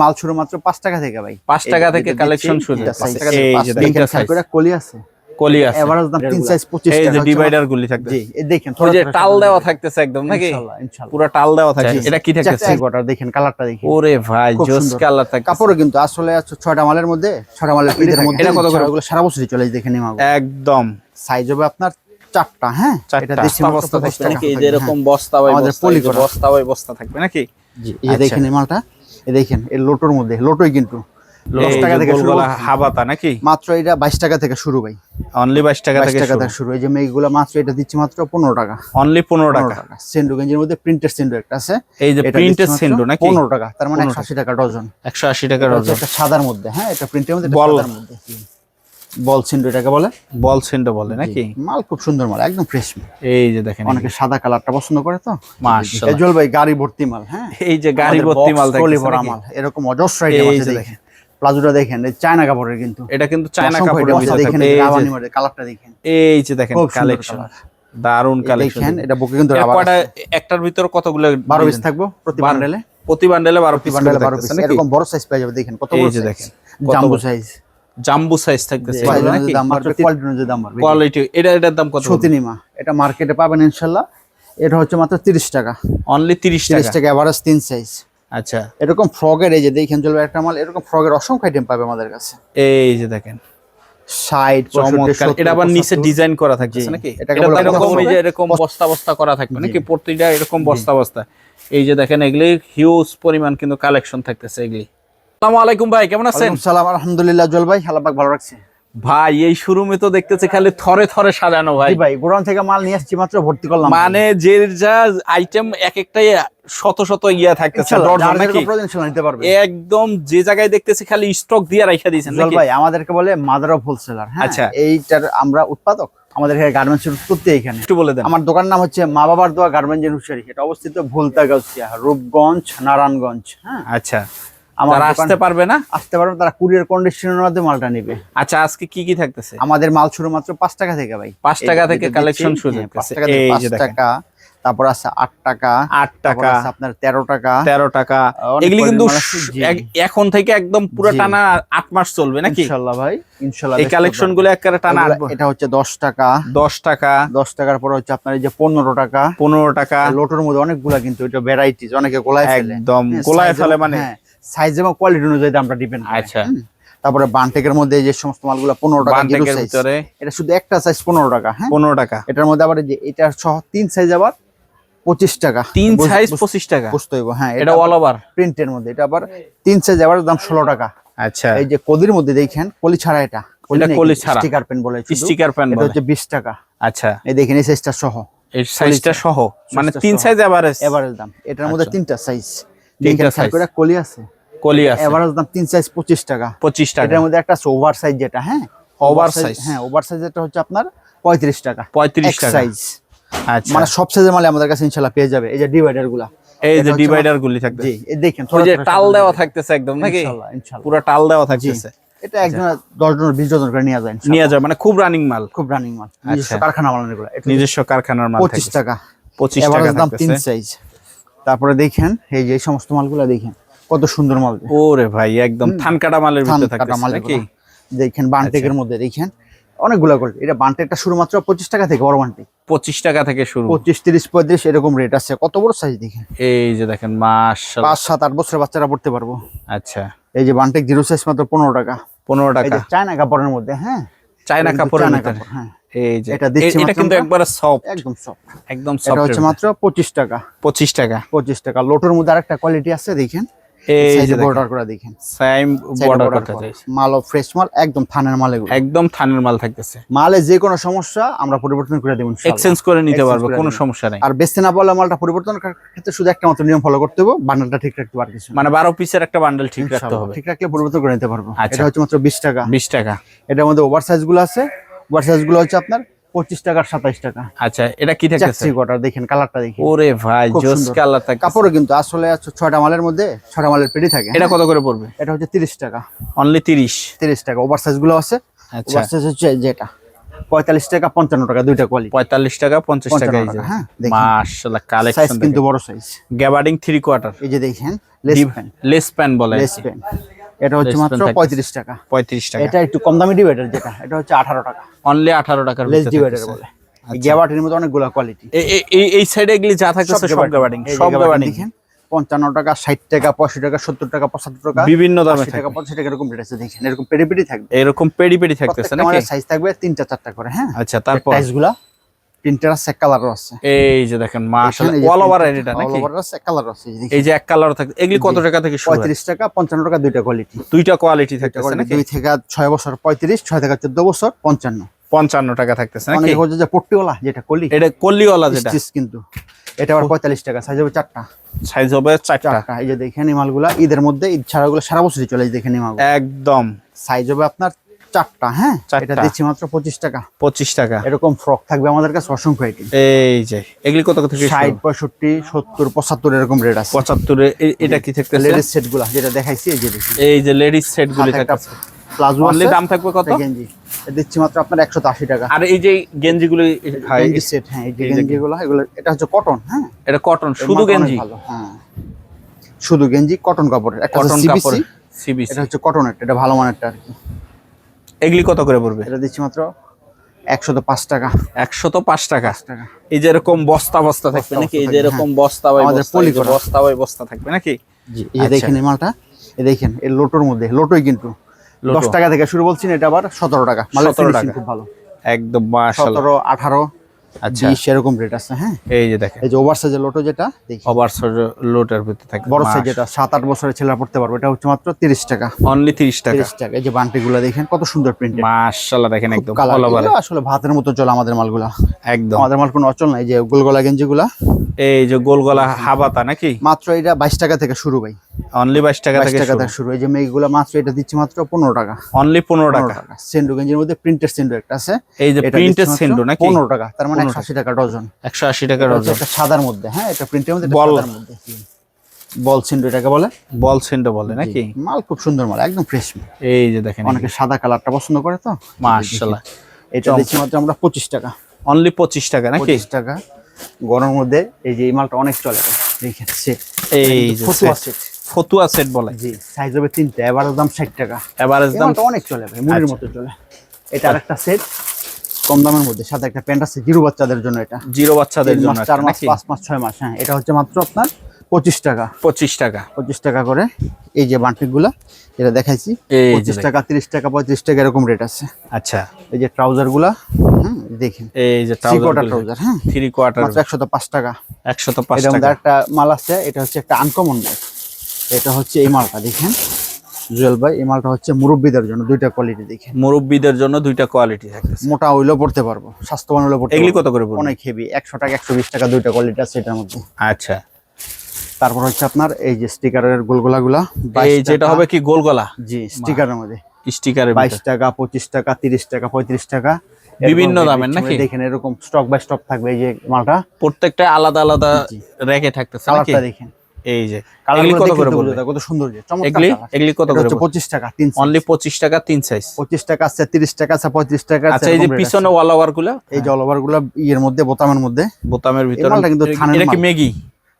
মাল শুরু মাত্র 5 টাকা থেকে ভাই। 5 টাকা থেকে কালেকশন শুরু। এই যে দেখেন সাইজটা কলি আছে। কলি আছে। এভারেজ দাম 3 সাইজ 25 টাকা। এই যে ডিভাইডার গুলি থাকতেছে। জি, এই দেখেন ওই যে টাল দেওয়া থাকতেছে একদম নাকি? ইনশাআল্লাহ ইনশাআল্লাহ। পুরো টাল দেওয়া থাকছে। এটা কি থাকতেছে? চ্যাক ওয়াটার দেখেন কালারটা দেখেন। ওরে ভাই জোস কালার থাকছে। কাপড়ও কিন্তু আসলে 6টা মালের মধ্যে 6টা মালের পিদের মধ্যে এটা কত করে? এগুলো সারা বছরই চলে দেখেন এই মাল। একদম সাইজ হবে আপনার 4টা, হ্যাঁ? এটা দেশি বস্তা থাকবে নাকি? এই যে এরকম বস্তা বাই আমাদের বস্তা, এই যে বস্তা বাই বস্তা থাকবে নাকি? জি, এই দেখেন এই মালটা। এই দেখেন এই লোটোর মধ্যে, লোটোই কিন্তু 10 টাকা থেকে শুরু। হাবাতা নাকি? মাত্র এটা 22 টাকা থেকে শুরু ভাই। অনলি 22 টাকা থেকে শুরু। এই যে মেগুলা মাত্র এটা দিচ্ছি মাত্র 15 টাকা। অনলি 15 টাকা। সেন্ডো গেঞ্জির মধ্যে প্রিন্টেড সেন্ডো একটা আছে। এই যে প্রিন্টেড সেন্ডো নাকি? 15 টাকা। তার মানে 180 টাকা ডজন। 180 টাকা ডজন। এটা সাদার মধ্যে, হ্যাঁ? এটা প্রিন্টের মধ্যে, এটা সাদার মধ্যে। বল সেন্ডো এটাকে বলে। বল সেন্ডো বলে নাকি? মাল খুব সুন্দর মাল, একদম ফ্রেশ মাল। এই যে দেখেন অনেকে সাদা কালারটা পছন্দ করে তো। মাশাআল্লাহ। ক্যাজুয়াল ভাই গাড়ি ভর্তি মাল, হ্যাঁ? এই যে গাড়ি ভর্তি মাল দেখেন মাল। এরকম অজস্র আইটেম আছে দেখেন। প্লাজোটা দেখেন, এই চায়না কাপড়ের কিন্তু। এটা কিন্তু চায়না কাপড়ের ভিতরে দেখেন, এই রাবানি মডেল কালারটা দেখেন। এই যে দেখেন কালেকশন। দারুন কালেকশন। দেখেন এটা বুকে কিন্তু রাবার। একটার ভিতর কতগুলো 12 পিস থাকবো প্রতি বান্ডেলে। প্রতি বান্ডেলে 12 পিস থাকবে। এরকম বড় সাইজ পেয়ে যাবে দেখেন কত বড়। এই যে দেখেন জাম্বো সাইজ। জাম্বো সাইজ থাকতেছে নাকি? দাম বাড়বে, কোয়ালিটি অনুযায়ী দাম বাড়বে। কোয়ালিটি এটার দাম কত? সতিনিমা এটা মার্কেটে পাবেন ইনশাআল্লাহ। এটা হচ্ছে মাত্র 30 টাকা। অনলি 30 টাকা এভারেজ 3 সাইজ। আচ্ছা, এরকম ফ্রগের এই যে দেখেন চলবে একটা মাল, এরকম ফ্রগের অসংখ্য আইটেম পাবে আমাদের কাছে। এই যে দেখেন 60 65 এটা আবার নিচে ডিজাইন করা থাকতেছে নাকি? এটা এরকম এই যে এরকম বস্তা বস্তা করা থাকবে নাকি? প্রতিটা এরকম বস্তা বস্তা। এই যে দেখেন এগুলি হিউজ পরিমাণ কিন্তু কালেকশন থাকতেছে এগুলি। আসসালামু আলাইকুম ভাই, কেমন আছেন? ওয়ালাইকুম সালাম, আলহামদুলিল্লাহ। জল ভাই আল্লাহ পাক ভালো রাখছে ভাই। এই শোরুমে তো দেখতেছি খালি থরে থরে সাজানো ভাই। জি ভাই, গোডাউন থেকে মাল নিয়ে আসছি মাত্র, ভর্তি করলাম। মানে যে যা আইটেম এক একটাই শত শত ইয়া থাকতেছে, ডজন নাকি? নিতে পারবে একদম যে জায়গায় দেখতেছি খালি স্টক দিয়ে রাখা দিয়েছেন জল ভাই। আমাদেরকে বলে মাদার অফ হোলসেলার, হ্যাঁ? আচ্ছা, এইটার আমরা উৎপাদক। আমাদের এখানে গার্মেন্টস এর উৎপত্তি এখানে। একটু বলে দেন। আমার দোকানের নাম হচ্ছে মা বাবার দোয়া গার্মেন্টস এন্ড হুশিয়ারি। এটা অবস্থিত ভুলতাগাছিয়া, রূপগঞ্জ, নারায়ণগঞ্জ, হ্যাঁ? আচ্ছা, যারা আসতে পারবে না, আসতে পারবে তারা কুরিয়ার কন্ডিশনের মাধ্যমে মালটা নেবে। আচ্ছা, আজকে কি কি থাকতেছে? আমাদের মাল শুরু মাত্র 5 টাকা থেকে ভাই। 5 টাকা থেকে কালেকশন শুরু হচ্ছে। এই যে 5 টাকা, তারপর আছে 8 টাকা, 8 টাকা আছে আপনার 13 টাকা, 13 টাকা। এগুলি কিন্তু এখন থেকে একদম পুরো টানা 8 মাস চলবে নাকি? ইনশাআল্লাহ ভাই, ইনশাআল্লাহ। এই কালেকশন গুলো একবারে টানা 8। এটা হচ্ছে 10 টাকা, 10 টাকা, 10 টাকার পর হচ্ছে আপনার এই যে 15 টাকা, 15 টাকা। লোটোর মধ্যে অনেকগুলা কিন্তু এটা ভ্যারাইটিজ, অনেকে গোলায় ফেলে, একদম গোলায় ফেলে, মানে সাইজ এবং কোয়ালিটি অনুযায়ী দামটা ডিপেন্ড করে। আচ্ছা, তারপরে বান্টেকের মধ্যে যে সমস্ত মালগুলো 15 টাকা বান্টেকের ভিতরে, এটা শুধু একটা সাইজ 15 টাকা, হ্যাঁ? 15 টাকা। এটার মধ্যে আবার যে এটা সহ 3 সাইজ আবার 25 টাকা। 3 সাইজ 25 টাকা বুঝতে হইব, হ্যাঁ? এটা অল ওভার প্রিন্টের মধ্যে। এটা আবার 3 সাইজ আবার দাম 16 টাকা। আচ্ছা, এই যে কলির মধ্যে দেখেন, কলি ছাড়া এটা কলি ছাড়া স্টিকার পেন বলে, স্টিকার পেন বলে। এটা হচ্ছে 20 টাকা। আচ্ছা, এই দেখেন এই সাইজটা সহ, এই সাইজটা সহ, মানে 3 সাইজ এভারেজ দাম। এটার মধ্যে 3টা সাইজ। দেখেন করে কলি আছে, কলি আছে। এভারেজ দাম 3 সাইজ 25 টাকা। 25 টাকা। এটার মধ্যে একটা আছে ওভার সাইজ যেটা, হ্যাঁ? ওভার সাইজ, হ্যাঁ, ওভার সাইজ এটা হচ্ছে আপনার 35 টাকা। 35 টাকা সাইজ। আচ্ছা, মানে সব সাইজের মাল আমাদের কাছে ইনশাআল্লাহ পেয়ে যাবে। এই যে ডিভাইডার গুলা, এই যে ডিভাইডার গুলি থাকবে। জি, এই দেখেন ওই যে টাল দেওয়া থাকতেছে একদম নাকি? ইনশাআল্লাহ ইনশাআল্লাহ পুরো টাল দেওয়া থাকতেছে। এটা একজন 10 জন 20 জন করে নিয়ে যায় ইনশাআল্লাহ। নিয়ে যায়, মানে খুব রানিং মাল, খুব রানিং মাল। নিজস্ব কারখানা মাল এগুলো। নিজস্ব কারখানার মাল। 25 টাকা। 25 টাকা দাম 3 সাইজ। তারপরে দেখেন এই যে সমস্ত মালগুলো দেখেন কত সুন্দর মাল। ওরে ভাই, একদম থানকাটা মালের ভিতরে থাকতেছে নাকি? দেখেন বান্টেকের মধ্যে দেখেন অনেকগুলা করে। এটা বান্টেকটা শুরু মাত্র 25 টাকা থেকে, বড় বান্টেক 25 টাকা থেকে শুরু। 25 30 35 এরকম রেট আছে। কত বড় সাইজ দেখেন। এই যে দেখেন মাশাআল্লাহ, 5 7 8 বছরের বাচ্চারা পড়তে পারবো। আচ্ছা, এই যে বান্টেক জিরো সাইজ মাত্র 15 টাকা। 15 টাকা। এই যে চায়না কাপড়ের মধ্যে, হ্যাঁ? চায়না কাপড়ের ভিতরে, হ্যাঁ। এই যে এটা কিন্তু একবারে সফট, একদম সফট, একদম সফট। এটা হচ্ছে মাত্র 25 টাকা। 25 টাকা। 25 টাকা। লোটোর মধ্যে আরেকটা কোয়ালিটি আছে দেখেন, এই যে বর্ডার করা দেখেন, সেম বর্ডার করতে চাইছে। মাল ফ্রেশ মাল, একদম থানের মাল এগুলো, একদম থানের মাল থাকতেছে। মালে যে কোনো সমস্যা আমরা পরিবর্তন করে দেব ইনশাআল্লাহ, এক্সচেঞ্জ করে নিতে পারবে, কোনো সমস্যা নাই। আর বেচতে না পারলে মালটা পরিবর্তন করার ক্ষেত্রে শুধু একটা মাত্র নিয়ম ফলো করতে হবে, বান্ডেলটা ঠিক রাখতে পারবে। মানে 12 পিসের একটা বান্ডেল ঠিক রাখতে হবে, ঠিক রাখলে পরিবর্তন করে নিতে পারবো। এটা হচ্ছে মাত্র 20 টাকা। 20 টাকা। এটার মধ্যে ওভার সাইজ গুলো আছে, ওভার সাইজ গুলো হচ্ছে আপনার 25 টাকা 27 টাকা। আচ্ছা, এটা কি থাকতেছে? চ্যাক ওয়াটার দেখেন, কালারটা দেখেন। ওরে ভাই জোস কালার থাকে। কাপড়ও কিন্তু আসলে 6টা মালের মধ্যে 6টা মালের পেটি থাকে। এটা কত করে পড়বে? এটা হচ্ছে 30 টাকা। অনলি 30 টাকা। ওভার সাইজ গুলো আছে। আচ্ছা, ওভার সাইজ হচ্ছে যেটা 45 টাকা 55 টাকা দুইটা কোয়ালিটি। 45 টাকা 50 টাকা। এই যে হ্যাঁ মাশাআল্লাহ কালেকশন সাইজ কিন্তু বড় সাইজ। গ্যাবার্ডিং 3/4। এই যে দেখেন লেস প্যান। লেস প্যান বলে। লেস প্যান এটা হচ্ছে মাত্র 35 টাকা। 35 টাকা। এটা একটু কম দামি ডিভাইডার যেটা, এটা হচ্ছে 18 টাকা। অনলি 18 টাকার লেস ভিতরে ডিভাইডার বলে। এই গ্যাবার্ডিংয়ের মধ্যে অনেকগুলো কোয়ালিটি। এই সাইডে এগুলি যা থাকতেছে সব গ্যাবার্ডিং। সব গ্যাবার্ডিং দেখেন 55 টাকা 60 টাকা 65 টাকা 70 টাকা 75 টাকা বিভিন্ন দামে 80 টাকা 85 টাকা এরকম রেট আছে। দেখেন এরকম পেডি থাকবে, এরকম পেডি থাকতেছে নাকি? আমাদের সাইজ থাকবে 3টা 4টা করে। হ্যাঁ আচ্ছা তারপর সাইজগুলো প্রিন্টার আছে, কালারও আছে। এই যে দেখেন মাশাআল্লাহ অল ওভার এটা নাকি? অল ওভার আছে, কালার আছে। এই যে এক কালার থাকে এগুলি কত টাকা থেকে শুরু? 35 টাকা 55 টাকা দুইটা কোয়ালিটি। দুইটা কোয়ালিটি থাকতেছে নাকি? 2 থেকে 6 বছর 35, 6 থেকে 14 বছর 55। 55 টাকা থাকতেছে নাকি? অনেক হচ্ছে যে পট্টিওয়ালা যেটা কলি, এটা কলিওয়ালা যেটা স্টিচ কিন্তু এটা আবার 45 টাকা, সাইজ হবে 4টা। সাইজ হবে 4টা। এই যে দেখেন এই মালগুলা ঈদের মধ্যে, ঈদ ছাড়াগুলো সারা বছরই চলে। এই দেখেন এই মালগুলো একদম সাইজ হবে আপনার 4টা। হ্যাঁ 4টা। এটা দিচ্ছি মাত্র 25 টাকা। 25 টাকা। এরকম ফ্রক থাকবে আমাদের কাছে অসংখ্য আইটেম। এই যে এগুলি কত থেকে 60 65 70 75 এরকম রেট আছে। 75 এটা কি থাকতেছে? লেডিস সেটগুলা যেটা দেখাইছি এই যে দেখুন। এই যে লেডিস সেট গুলি থাকতেছে। প্লাজো অনলি আছে। দাম থাকবে কত? গেঞ্জি দিচ্ছি মাত্র আপনার 180 টাকা। আর এই যে গেঞ্জিগুলি গেঞ্জি সেট, হ্যাঁ এই যে গেঞ্জিগুলো এগুলো এটা হচ্ছে কটন। হ্যাঁ এটা কটন, শুধু গেঞ্জি? হ্যাঁ শুধু গেঞ্জি কটন কাপড়ের। একটা কটন কাপড় সিবিসি, এটা হচ্ছে কটনের, এটা ভালো মানেরটা আর কি। এগুলি কত করে পড়বে? এটা দিচ্ছি মাত্র 105 টাকা। 105 টাকা। টাকা। এই যে এরকম বস্তা থাকবে নাকি? এই যে এরকম বস্তা বস্তা থাকবে নাকি? জি এই দেখেন এই মালটা, এই দেখেন এই লোটোর মধ্যে, লোটোই কিন্তু 10 টাকা থেকে শুরু বলছি না, এটা আবার 17 টাকা। মালের ফিনিশিং খুব ভালো একদম মাশাআল্লাহ। 17 18 আচ্ছা 20 এরকম রেট আছে। হ্যাঁ এই যে দেখেন এই যে ওভার সাইজের লোটো যেটা দেখি, ওভার সাইজ লোটার ভিতরে থাকে বড় সাইজ যেটা 7-8 বছরের ছেলেরা পড়তে পারবে, এটা হচ্ছে মাত্র 30 টাকা। অনলি 30 টাকা। 30 টাকা। এই যে বান্টিগুলো দেখেন কত সুন্দর প্রিন্ট, মাশাআল্লাহ দেখেন একদম অল ওভার। ওভার আসলে ভাতের মতো চলে আমাদের মালগুলা, একদম আমাদের মাল কোনো অচল নাই। যে গোলগলা গেঞ্জিগুলা, এই যে গোলগলা হাবাতা নাকি? মাত্র এটা 22 টাকা থেকে শুরু ভাই। অনলি 22 টাকা থেকে শুরু। এই যে মেগুলা মাত্র এটা দিচ্ছি মাত্র 15 টাকা। অনলি 15 টাকা। সেন্ডো গেঞ্জির মধ্যে প্রিন্টেড সেন্ডো একটা আছে, এই যে প্রিন্টেড সেন্ডো নাকি? 15 টাকা, তার মানে 180 টাকা ডজন। 180 টাকা ডজন। এটা সাদার মধ্যে। হ্যাঁ এটা প্রিন্টের মধ্যে, বল সাদার মধ্যে বল সেন্ডো এটাকে বলে। বল সেন্ডো বলে নাকি? মাল খুব সুন্দর মাল, একদম ফ্রেশ। এই যে দেখেন অনেকে সাদা কালারটা পছন্দ করে তো মাশাআল্লাহ। এটা দিচ্ছি মাত্র আমরা 25 টাকা। অনলি 25 টাকা নাকি? 25 টাকা। গরমের মধ্যে এই যে এই মালটা অনেক চলে। দেখেন সেট, এই যে ফতুয়া সেট, ফতুয়া সেট বলে। জি সাইজ হবে 3টা, এভারেজ দাম 60 টাকা। এভারেজ দাম অনেক চলে ভাই, মুড়ির মতো চলে। এটা আরেকটা সেট কম দামের মধ্যে, সাথে একটা প্যান্ট আছে জিরো বাচ্চাদের জন্য। এটা জিরো বাচ্চাদের জন্য 4 মাস 5 মাস 6 মাস। হ্যাঁ এটা হচ্ছে মাত্র আপনার 25 টাকা। 25 টাকা। 25 টাকা করে। এই যে বান্টিকগুলা যেটা দেখাইছি 25 টাকা 30 টাকা 35 টাকা এরকম রেট আছে। আচ্ছা এই যে ট্রাউজার গুলা দেখেন, এই যে ট্রাউজার। হ্যাঁ 3/4 মাত্র 105 টাকা। 105 এর মধ্যে টাকা। একটা মাল আছে, এটা হচ্ছে একটা আনকমন মাল। এটা হচ্ছে এই মালটা দেখেন জুয়েল ভাই, এই মালটা হচ্ছে মুরব্বিদের জন্য, দুইটা কোয়ালিটি দেখেন। মুরব্বিদের জন্য দুইটা কোয়ালিটি থাকতেছে। মোটা হইলেও পড়তে পারবো, স্বাস্থ্যবান হইলেও পড়তে পারবো। এগুলি কত করে পড়বে? অনেক হেভি, 100 টাকা 120 টাকা দুইটা কোয়ালিটি আছে এটার মধ্যে। আচ্ছা তারপর হচ্ছে আপনার এই যে স্টিকারের গোলগোলাগুলা, এই যেটা হবে কি গোলগলা? জি স্টিকারের মধ্যে স্টিকারের 22 টাকা 25 টাকা 30 টাকা 35 টাকা বিভিন্ন দামের নাকি? দেখেন এরকম স্টক বাই স্টক থাকবে। এই যে মালটা প্রত্যেকটা আলাদা আলাদা র্যাকে থাকতেছে নাকি? কালারটা দেখেন, এই যে এগুলি কত করে পড়বে? কত সুন্দর, যে চমৎকার। এগুলি কত করে? 25 টাকা 3 অনলি 25 টাকা 3 সাইজ। 25 টাকা আছে, 30 টাকা আছে, 35 টাকা আছে। আচ্ছা এই যে পিছনে ওয়াল ওভার গুলো, এই যে অল ওভার গুলো ইয়ের মধ্যে, বোতামের মধ্যে, বোতামের ভিতরে। মালটা কিন্তু থানের এটা কি মাল। মেগি?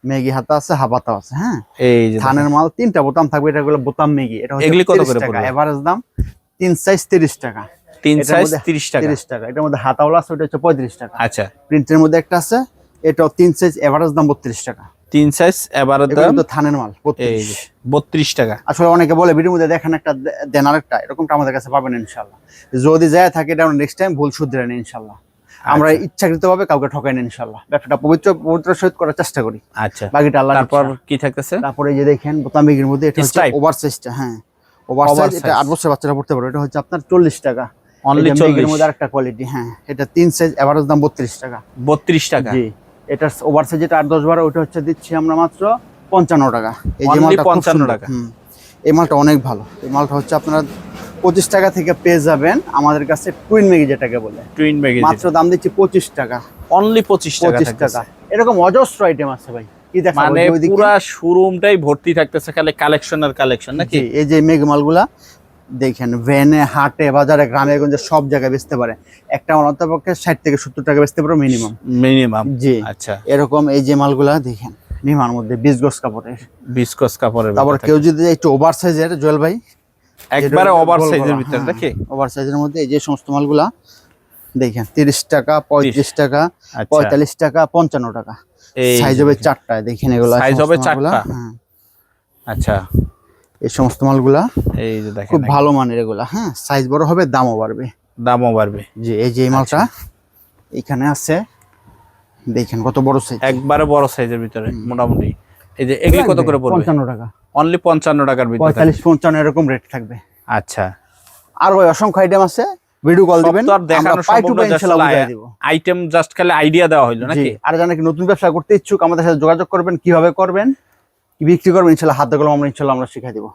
মেগি হাতা আছে, হাবাতা আছে। হ্যাঁ এই যে থানের মাল, 3টা বোতাম থাকবে, এটা হলো বোতাম মেগি। এটা হচ্ছে এগুলি কত 30 করে টাকা। পড়বে? এভারেজ দাম 3 সাইজ 30 টাকা। 3 সাইজ 30 টাকা। 30 টাকা। এটার মধ্যে হাতাওয়ালা আছে, ওটা হচ্ছে 35 টাকা। আচ্ছা প্রিন্টের মধ্যে একটা আছে, এটাও 3 সাইজ, এভারেজ দাম 32 টাকা। 3 সাইজ এবারের এটা দাম কিন্তু থানের মাল এই যে 32 টাকা। আসলে অনেকে বলে ভিডিওর মধ্যে দেখেন একটা দেন আরেকটা, এরকমটা আমাদের কাছে পাবেন ইনশাআল্লাহ। যদি যায় থাকে এটা নেক্সট টাইম ভুল শুধরে নেন ইনশাআল্লাহ। আমরা ইচ্ছাকৃতভাবে কাউকে ঠকাই না ইনশাআল্লাহ। ব্যবসাটা পবিত্র সহিত করার চেষ্টা করি। আচ্ছা বাকিটা আল্লাহ। তারপর কি থাকতেছে? তারপরে এই যে দেখেন বোতাম মেগির মধ্যে, এটা হচ্ছে ওভার সাইজটা। হ্যাঁ ওভার সাইজ, এটা 8 বছরের বাচ্চারা পড়তে পারে। এটা হচ্ছে আপনার 40 টাকা। অনলি 40 এর মধ্যে আরেকটা কোয়ালিটি। হ্যাঁ এটা 3 সাইজ, এভারেজ দাম 32 টাকা। 32 টাকা। জি এটা ওভার সাইজ, যেটা 8-10 12, ওটা হচ্ছে দিচ্ছি আমরা মাত্র 55 টাকা। এই যে মালটা 55 টাকা। এই মালটা অনেক ভালো। এই মালটা হচ্ছে আপনারা 25 টাকা থেকে পেয়ে যাবেন আমাদের কাছে টুইন মেগি, যেটাকে বলে টুইন মেগি। মাত্র দাম দিচ্ছি 25 টাকা। অনলি 25 টাকা। 25 টাকা। এরকম অজস্র আইটেম আছে ভাই, কি দেখাবো? মানে পুরো শোরুমটাই ভর্তি থাকতেছে খালি কালেকশন আর কালেকশন নাকি? এই যে মেগ মালগুলা দেখেন ভ্যানে, হাটে, বাজারে, গ্রামে গঞ্জে সব জায়গায় বেচতে পারে। একটা মাল অন্তপক্ষে 60 থেকে 70 টাকা বেচতে পারো মিনিমাম। জি। আচ্ছা, এরকম এই যে মালগুলা দেখেন নিমার মধ্যে 20 গজ কাপড়ের, 20 গজ কাপড়ের। তারপর কেউ যদি একটু ওভার সাইজের জুয়েল ভাই, একবারে ওভার সাইজের ভিতরে দেখে, ওভার সাইজের মধ্যে এই যে সমস্ত মালগুলা দেখেন 30 টাকা, 35 টাকা, 45 টাকা, 55 টাকা। সাইজ হবে 4টায়, দেখেন এগুলা সাইজ হবে 4টা। আচ্ছা, এই সমস্ত মালগুলা এই যে দেখেন খুব ভালো মানের এগুলা। হ্যাঁ, সাইজ বড় হবে, দামও বাড়বে। দামও বাড়বে। জি, এই যে এই মালটা এখানে আছে, দেখেন কত বড় সাইজ, একবারে বড় সাইজের ভিতরে মোটামুটি। এই যে এগুলি কত করে পড়বে? 55 টাকা। অনলি 55 টাকার ভিতরে, 45-55 এরকম রেট থাকবে। আচ্ছা, আর ওই অসংখ্য আইটেম আছে, ভিডিও কল দিবেন, দেখানো সম্ভব না, ইনশাআল্লাহ বুঝাই দেব। আইটেম জাস্ট খালি আইডিয়া দেওয়া হলো নাকি? আর যারা কি নতুন ব্যবসা করতে ইচ্ছুক আমাদের সাথে যোগাযোগ করবেন, কিভাবে করবেন, কি বিক্রি করবেন, ইনশাআল্লাহ হাতে কলমে আমরা শিখিয়ে দেব।